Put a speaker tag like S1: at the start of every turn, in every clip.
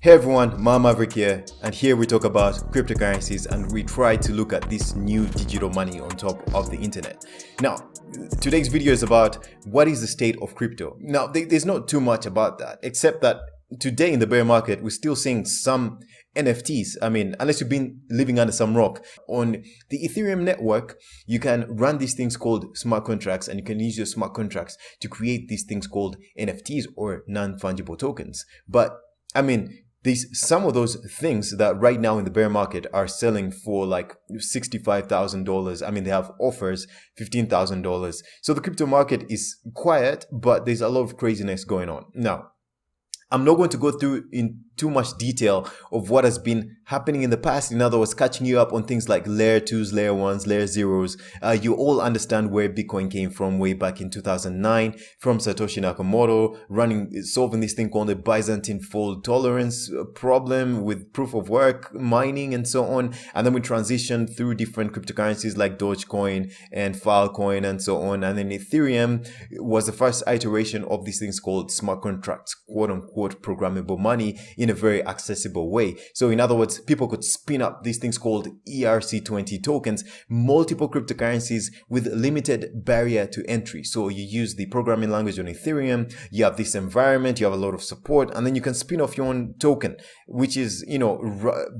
S1: Hey everyone, Maverick here, and here we talk about cryptocurrencies and we try to look at this new digital money on top of the internet. Now, today's video is about what is the state of crypto. Now, there's not too much about that, except that today in the bear market, we're still seeing some NFTs. I mean, unless you've been living under some rock. On the Ethereum network, you can run these things called smart contracts, and you can use your smart contracts to create these things called NFTs or non-fungible tokens. But I mean, there's some of those things that right now in the bear market are selling for like $65,000. I mean, they have offers $15,000. So the crypto market is quiet, but there's a lot of craziness going on. Now, I'm not going to go through in too much detail of what has been happening in the past. In other words, catching you up on things like layer 2s, layer 1s, layer 0s. You all understand where Bitcoin came from way back in 2009 from Satoshi Nakamoto, solving this thing called the Byzantine fault tolerance problem with proof of work, mining, and so on. And then we transitioned through different cryptocurrencies like Dogecoin and Filecoin and so on. And then Ethereum was the first iteration of these things called smart contracts, quote unquote, programmable money in a very accessible way. So in other words, people could spin up these things called ERC20 tokens, multiple cryptocurrencies with limited barrier to entry. So you use the programming language on Ethereum, you have this environment, you have a lot of support, and then you can spin off your own token, which is,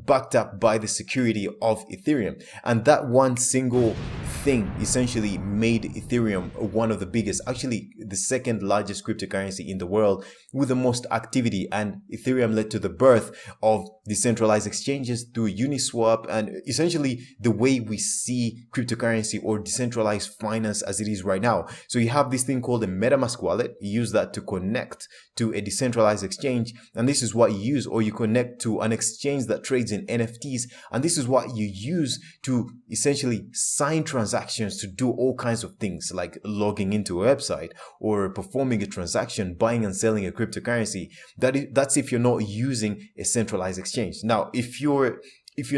S1: backed up by the security of Ethereum. And that one single thing essentially made Ethereum one of the biggest, actually the second largest cryptocurrency in the world with the most activity. And Ethereum led to the birth of decentralized exchanges through Uniswap, and essentially the way we see cryptocurrency or decentralized finance as it is right now. So you have this thing called a MetaMask wallet. You use that to connect to a decentralized exchange, and this is what you use, or you connect to an exchange that trades in NFTs, and this is what you use to essentially sign transactions, to do all kinds of things like logging into a website or performing a transaction, buying and selling a cryptocurrency. That's if you're not using a centralized exchange. Now, if you're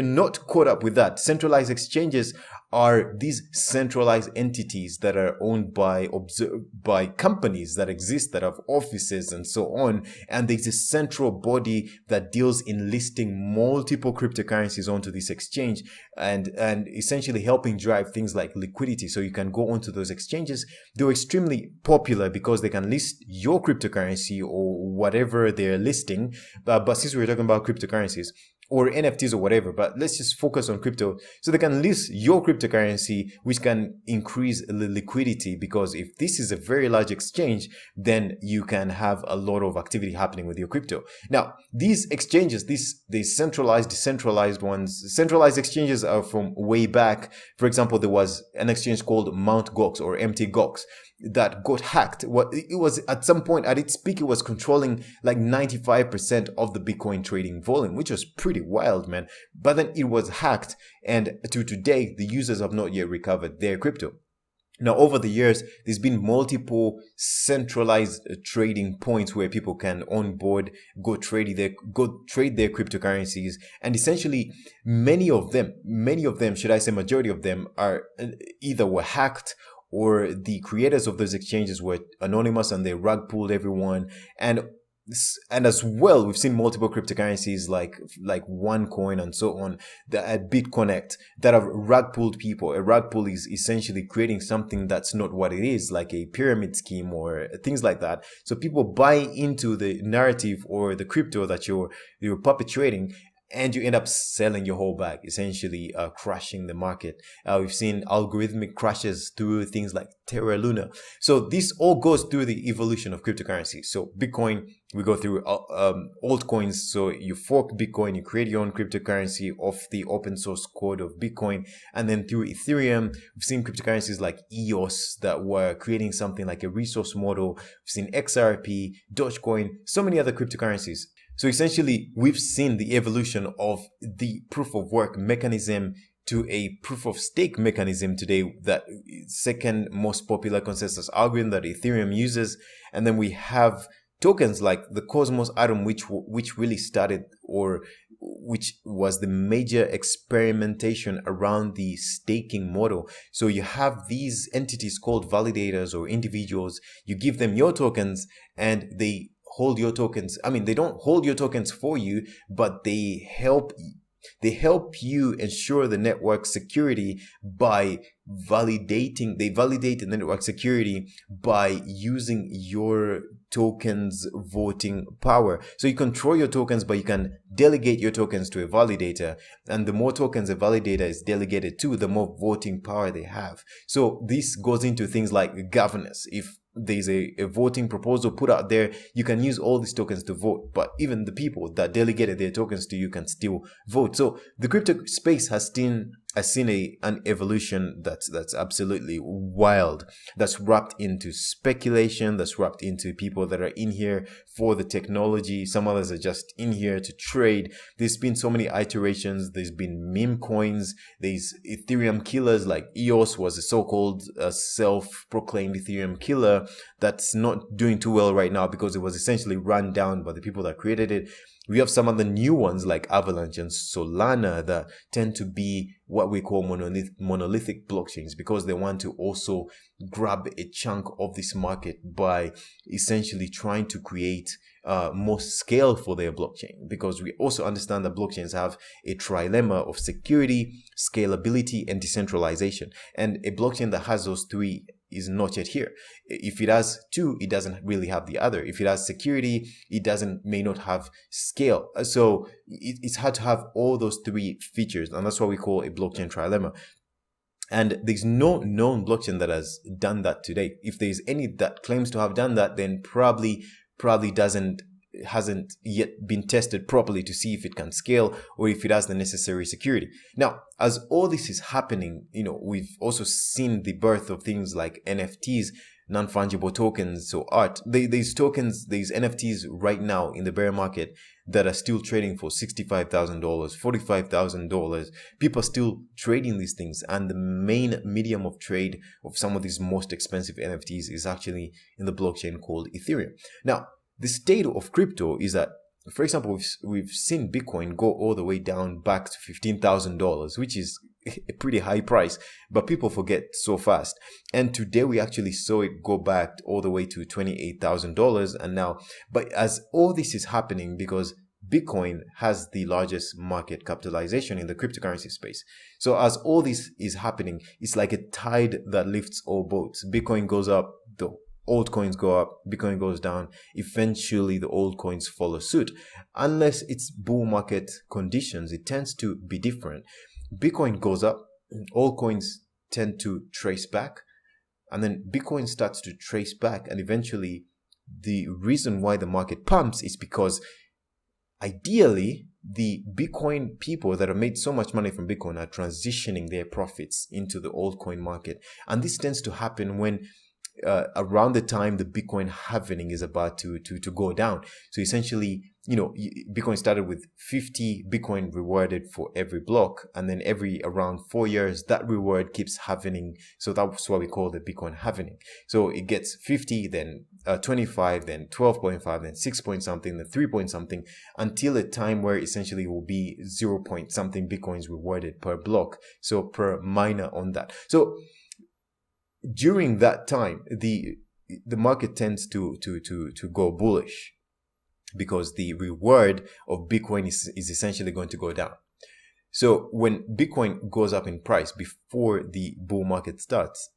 S1: not caught up with that, centralized exchanges are these centralized entities that are owned by companies that exist, that have offices and so on. And there's a central body that deals in listing multiple cryptocurrencies onto this exchange and essentially helping drive things like liquidity. So you can go onto those exchanges. They're extremely popular because they can list your cryptocurrency or whatever they're listing. But since we're talking about cryptocurrencies, or NFTs or whatever, but let's just focus on crypto. So they can list your cryptocurrency, which can increase the liquidity, because if this is a very large exchange, then you can have a lot of activity happening with your crypto. Now, these exchanges, these centralized, decentralized ones, centralized exchanges are from way back. For example, there was an exchange called Mt. Gox or MT Gox that got hacked. It was at some point at its peak, it was controlling like 95% of the Bitcoin trading volume, which was pretty wild, man. But then it was hacked, and to today, the users have not yet recovered their crypto. Now, over the years, there's been multiple centralized trading points where people can onboard, go trade their cryptocurrencies, and essentially many of them, should I say majority of them, are either were hacked, or the creators of those exchanges were anonymous and they rug pulled everyone. And as well, we've seen multiple cryptocurrencies like OneCoin and so on, at BitConnect, that have rug pulled people. A rug pull is essentially creating something that's not what it is, like a pyramid scheme or things like that. So people buy into the narrative or the crypto that you're perpetuating, and you end up selling your whole bag, essentially crashing the market. We've seen algorithmic crashes through things like Terra Luna. So this all goes through the evolution of cryptocurrency. So Bitcoin, we go through altcoins. So you fork Bitcoin, you create your own cryptocurrency off the open source code of Bitcoin. And then through Ethereum, we've seen cryptocurrencies like EOS that were creating something like a resource model. We've seen XRP, Dogecoin, so many other cryptocurrencies. So essentially, we've seen the evolution of the proof of work mechanism to a proof of stake mechanism today, that second most popular consensus algorithm that Ethereum uses. And then we have tokens like the Cosmos Atom, which really started, or which was the major experimentation around the staking model. So you have these entities called validators or individuals. You give them your tokens and they hold your tokens. I mean, they don't hold your tokens for you, but they help you ensure the network security by they validate the network security by using your tokens voting power. So you control your tokens, but you can delegate your tokens to a validator, and the more tokens a validator is delegated to, the more voting power they have. So this goes into things like governance. If there's a voting proposal put out there, you can use all these tokens to vote, but even the people that delegated their tokens to you can still vote. So the crypto space has seen an evolution that's absolutely wild, that's wrapped into speculation, that's wrapped into people that are in here for the technology. Some others are just in here to trade. There's been so many iterations. There's been meme coins. There's Ethereum killers, like EOS was a so-called self-proclaimed Ethereum killer that's not doing too well right now because it was essentially run down by the people that created it. We have some of the new ones like Avalanche and Solana that tend to be what we call monolithic blockchains, because they want to also grab a chunk of this market by essentially trying to create more scale for their blockchain, because we also understand that blockchains have a trilemma of security, scalability, and decentralization. And a blockchain that has those three is not yet here. If it has two, it doesn't really have the other. If it has security, it may not have scale. So it's hard to have all those three features, and that's what we call a blockchain trilemma. And there's no known blockchain that has done that today. If there's any that claims to have done that, then probably hasn't yet been tested properly to see if it can scale or if it has the necessary security. Now, as all this is happening, we've also seen the birth of things like NFTs, non-fungible tokens, so art. These NFTs right now in the bear market that are still trading for $65,000, $45,000. People are still trading these things, and the main medium of trade of some of these most expensive NFTs is actually in the blockchain called Ethereum. Now, the state of crypto is that, for example, we've seen Bitcoin go all the way down back to $15,000, which is a pretty high price, but people forget so fast. And today we actually saw it go back all the way to $28,000. And now, but as all this is happening, because Bitcoin has the largest market capitalization in the cryptocurrency space. So as all this is happening, it's like a tide that lifts all boats. Bitcoin goes up, the altcoins go up, Bitcoin goes down. Eventually, the altcoins follow suit. Unless it's bull market conditions, it tends to be different. Bitcoin goes up, altcoins tend to trace back, and then Bitcoin starts to trace back, and eventually the reason why the market pumps is because ideally the Bitcoin people that have made so much money from Bitcoin are transitioning their profits into the altcoin market. And this tends to happen when around the time the Bitcoin halving is about to go down. So essentially, Bitcoin started with 50 Bitcoin rewarded for every block, and then every around 4 years that reward keeps halving. So that's what we call the Bitcoin halving. So it gets 50, then 25, then 12.5, then 6 point something, then 3 point something, until a time where essentially it will be 0 point something Bitcoins rewarded per block, so per miner on that. So during that time, the market tends to go bullish, because the reward of Bitcoin is essentially going to go down. So when Bitcoin goes up in price before the bull market starts,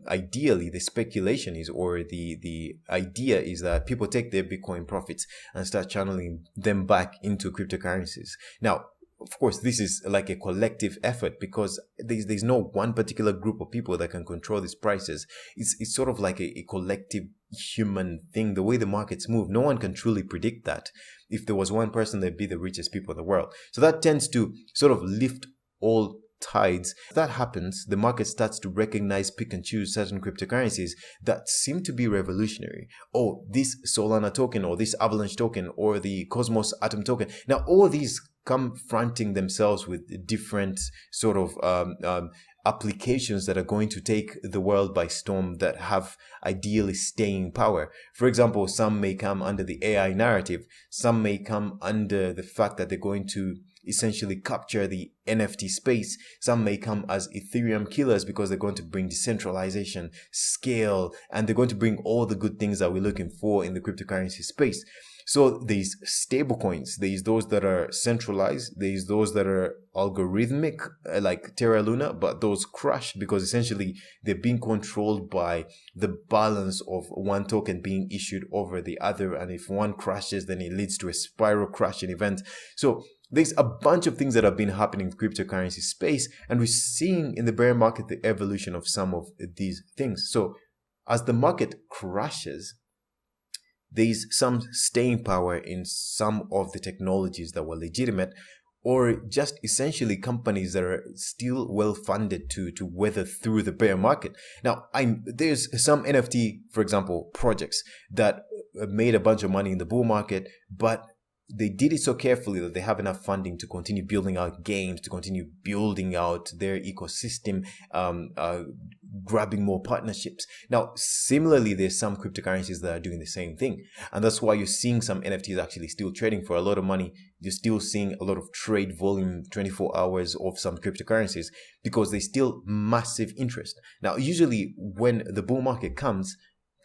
S1: ideally the speculation is, or the idea is, that people take their Bitcoin profits and start channeling them back into cryptocurrencies. Now, of course, this is like a collective effort, because there's no one particular group of people that can control these prices. It's sort of like a collective human thing. The way the markets move, no one can truly predict that. If there was one person, they'd be the richest people in the world. So that tends to sort of lift all tides. If that happens, the market starts to recognize, pick and choose certain cryptocurrencies that seem to be revolutionary. Oh, this Solana token, or this Avalanche token, or the Cosmos Atom token. Now, all these come fronting themselves with different sort of applications that are going to take the world by storm, that have ideally staying power. For example, some may come under the AI narrative. Some may come under the fact that they're going to essentially capture the NFT space. Some may come as Ethereum killers because they're going to bring decentralization, scale, and they're going to bring all the good things that we're looking for in the cryptocurrency space. So there's stable coins, there's those that are centralized, there's those that are algorithmic, like Terra Luna, but those crash because essentially they're being controlled by the balance of one token being issued over the other. And if one crashes, then it leads to a spiral crashing event. So there's a bunch of things that have been happening in the cryptocurrency space, and we're seeing in the bear market the evolution of some of these things. So as the market crashes, there's some staying power in some of the technologies that were legitimate, or just essentially companies that are still well funded to weather through the bear market. Now, there's some NFT, for example, projects that made a bunch of money in the bull market, but they did it so carefully that they have enough funding to continue building out games, to continue building out their ecosystem, grabbing more partnerships. Now, similarly, there's some cryptocurrencies that are doing the same thing. And that's why you're seeing some NFTs actually still trading for a lot of money. You're still seeing a lot of trade volume 24 hours of some cryptocurrencies because there's still massive interest. Now, usually when the bull market comes,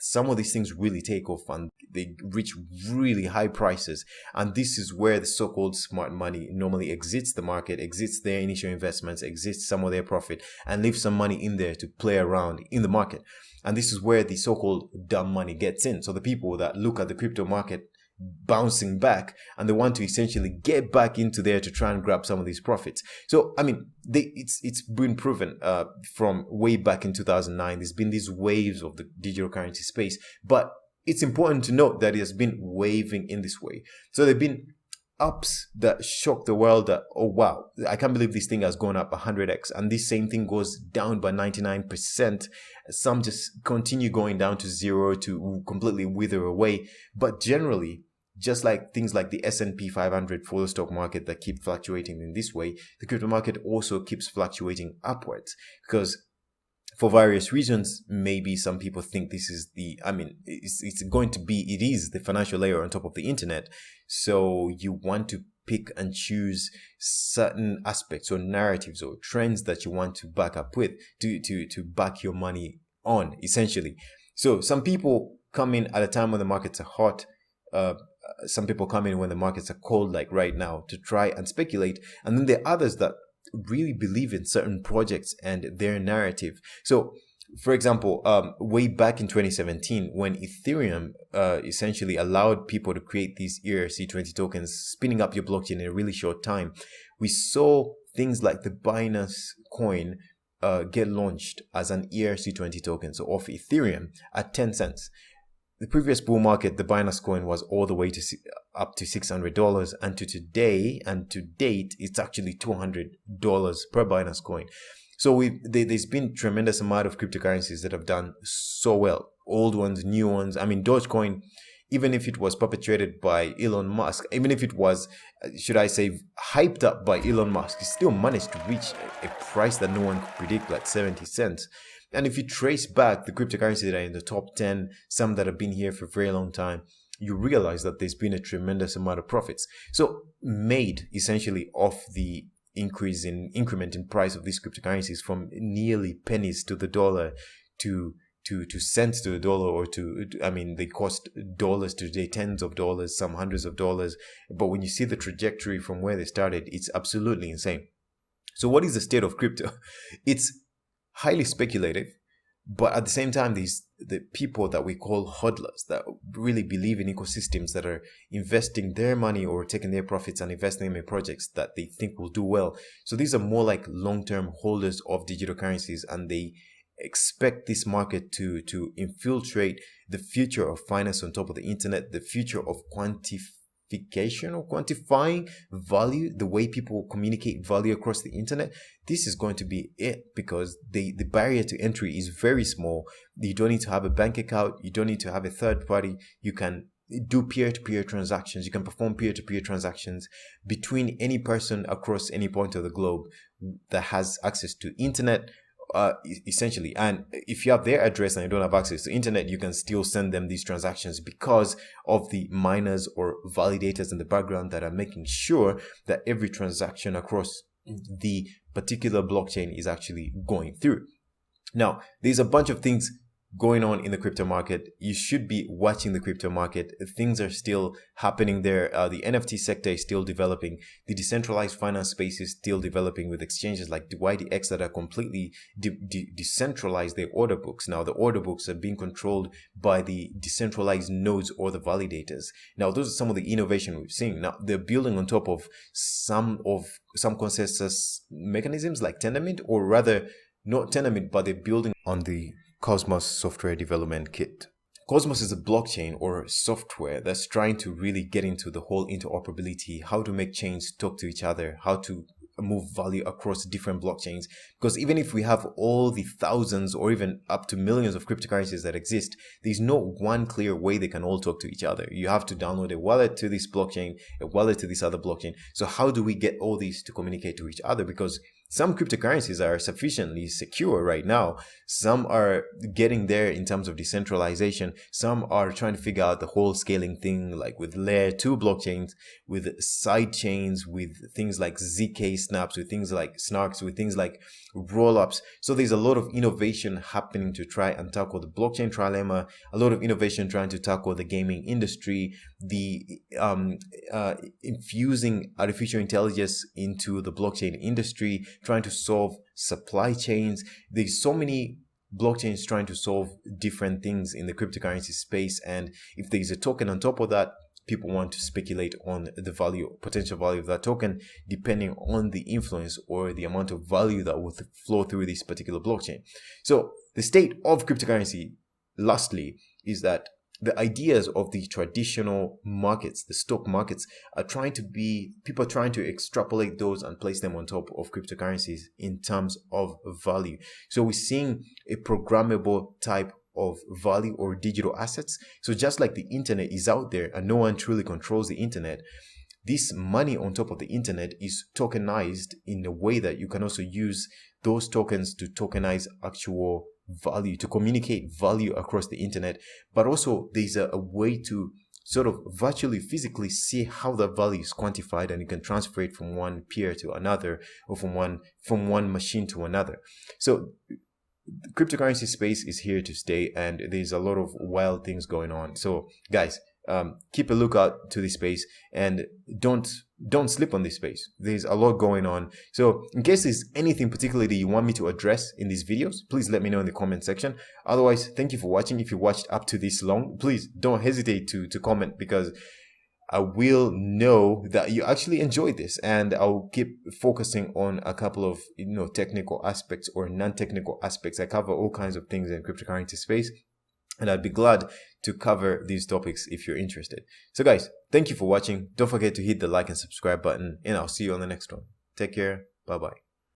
S1: some of these things really take off and they reach really high prices. And this is where the so-called smart money normally exits the market, exits their initial investments, exits some of their profit, and leaves some money in there to play around in the market. And this is where the so-called dumb money gets in. So the people that look at the crypto market bouncing back and they want to essentially get back into there to try and grab some of these profits. So I mean, it's been proven from way back in 2009. There's been these waves of the digital currency space, but it's important to note that it has been waving in this way. So there've been ups that shock the world that, oh wow, I can't believe this thing has gone up 100x, and this same thing goes down by 99%. Some just continue going down to zero to completely wither away. But generally, just like things like the S&P 500 for the stock market that keep fluctuating in this way, the crypto market also keeps fluctuating upwards because for various reasons. Maybe some people think this is it is the financial layer on top of the internet. So you want to pick and choose certain aspects or narratives or trends that you want to back up with to back your money on, essentially. So some people come in at a time when the markets are hot. Some people come in when the markets are cold, like right now, to try and speculate. And then there are others that really believe in certain projects and their narrative. So, for example, way back in 2017, when Ethereum essentially allowed people to create these ERC20 tokens, spinning up your blockchain in a really short time, we saw things like the Binance coin get launched as an ERC20 token, so off Ethereum at 10 cents. The previous bull market, the Binance coin was all the way to up to $600, and to date, it's actually $200 per Binance coin. So there's been tremendous amount of cryptocurrencies that have done so well. Old ones, new ones. I mean, Dogecoin, even if it was perpetrated by Elon Musk, even if it was, should I say, hyped up by Elon Musk, it still managed to reach a price that no one could predict, like 70 cents. And if you trace back the cryptocurrencies that are in the top 10, some that have been here for a very long time, you realize that there's been a tremendous amount of profits. So made essentially off the increment in price of these cryptocurrencies from nearly pennies to the dollar to cents to the dollar, or they cost dollars today, tens of dollars, some hundreds of dollars. But when you see the trajectory from where they started, it's absolutely insane. So what is the state of crypto? It's highly speculative, but at the same time, these the people that we call hodlers that really believe in ecosystems, that are investing their money or taking their profits and investing them in projects that they think will do well. So these are more like long-term holders of digital currencies, and they expect this market to infiltrate the future of finance on top of the internet, the future of quantification or quantifying value, the way people communicate value across the internet. This is going to be it, because the barrier to entry is very small. You don't need to have a bank account. You don't need to have a third party. You can do peer-to-peer transactions. You can perform peer-to-peer transactions between any person across any point of the globe that has access to internet essentially. And if you have their address and you don't have access to internet, you can still send them these transactions because of the miners or validators in the background that are making sure that every transaction across the particular blockchain is actually going through. Now, there's a bunch of things going on in the crypto market. You should be watching the crypto market. Things are still happening there. The NFT sector is still developing. The decentralized finance space is still developing with exchanges like YDX that are completely decentralized their order books. Now, the order books are being controlled by the decentralized nodes or the validators. Now, those are some of the innovation we've seen. Now, they're building on top of some consensus mechanisms like Tendermint, or rather not Tendermint, but they're building on the Cosmos software development kit. Cosmos is a blockchain or software that's trying to really get into the whole interoperability, how to make chains talk to each other, how to move value across different blockchains. Because even if we have all the thousands or even up to millions of cryptocurrencies that exist, there's no one clear way they can all talk to each other. You have to download a wallet to this blockchain, a wallet to this other blockchain. So how do we get all these to communicate to each other? Because some cryptocurrencies are sufficiently secure right now. Some are getting there in terms of decentralization. Some are trying to figure out the whole scaling thing, like with layer 2 blockchains, with side chains, with things like ZK snaps, with things like snarks, with things like rollups. So there's a lot of innovation happening to try and tackle the blockchain trilemma, a lot of innovation trying to tackle the gaming industry, the infusing artificial intelligence into the blockchain industry, trying to solve supply chains. There's so many blockchains trying to solve different things in the cryptocurrency space, and if there's a token on top of that, people want to speculate on the value, potential value of that token, depending on the influence or the amount of value that will flow through this particular blockchain. So the state of cryptocurrency, lastly, is that the ideas of the traditional markets, the stock markets, people are trying to extrapolate those and place them on top of cryptocurrencies in terms of value. So we're seeing a programmable type of value or digital assets. So just like the internet is out there and no one truly controls the internet, this money on top of the internet is tokenized in a way that you can also use those tokens to tokenize actual value, to communicate value across the internet. But also there's a way to sort of virtually physically see how that value is quantified, and you can transfer it from one peer to another, or from one machine to another. So the cryptocurrency space is here to stay, and there's a lot of wild things going on. So guys, keep a lookout to this space, and don't sleep on this space. There's a lot going on. So in case there's anything particularly you want me to address in these videos, please let me know in the comment section. Otherwise, thank you for watching. If you watched up to this long, please don't hesitate to comment, because I will know that you actually enjoyed this, and I'll keep focusing on a couple of technical aspects or non-technical aspects. I cover all kinds of things in cryptocurrency space, and I'd be glad to cover these topics if you're interested. So guys, thank you for watching. Don't forget to hit the like and subscribe button, and I'll see you on the next one. Take care. Bye-bye.